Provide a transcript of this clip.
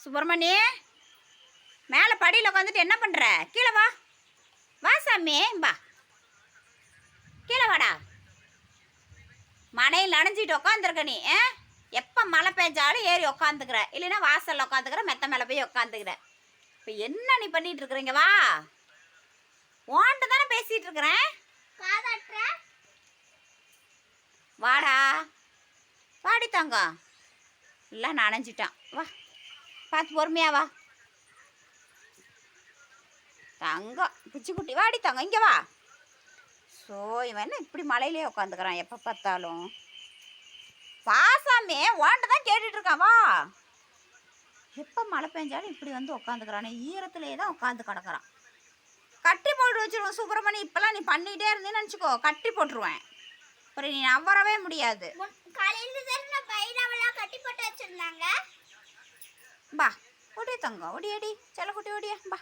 சுப்பிரமணி, மேலே படியில் உட்காந்துட்டு என்ன பண்ணுற? கீழே வா. வா சாமி, வா. கீழே வாடா. மழையில் நனைஞ்சிட்டு உட்காந்துருக்க நீ. எப்போ மழை பெஞ்சாலும் ஏறி உட்காந்துக்கிற, இல்லைன்னா வாசலில் உட்காந்துக்கிற, மெத்த மேலே போய் உட்காந்துக்கிற. இப்போ என்ன நீ பண்ணிட்டு இருக்கிறீங்க? வா, ஓன்ட்டு தானே பேசிட்டு இருக்கிறேன். வாடா, வாடி தங்கம். இல்லை நனைஞ்சிட்டான். வா, பார்த்து பொறுமையா வா. தங்கம் பிச்சுக்குட்டி, வாடி தங்கம், இங்கே வா. ஸோ இவன் என்ன இப்படி மழையிலே உட்காந்துக்கிறான் எப்போ பார்த்தாலும்? வாசாமே, ஓன்ட்டு தான் கேட்டுட்டு இருக்கான். வா. எப்போ மழை பெஞ்சாலும் இப்படி வந்து உட்காந்துக்கிறானே, ஈரத்துலேயே தான் உட்காந்து கிடக்குறான். கட்டி போட்டு வச்சுருவேன் சுப்பிரமணி. இப்போல்லாம் நீ பண்ணிகிட்டே இருந்தேன்னு நினச்சிக்கோ, கட்டி போட்டுருவேன். அப்புறம் நீ நவரவே முடியாது. கட்டி போட்டு வச்சிருந்தாங்க. பா, ஒடி தங்கம், ஒடி அடி செல்லக்குட்டி, ஒடியா பா.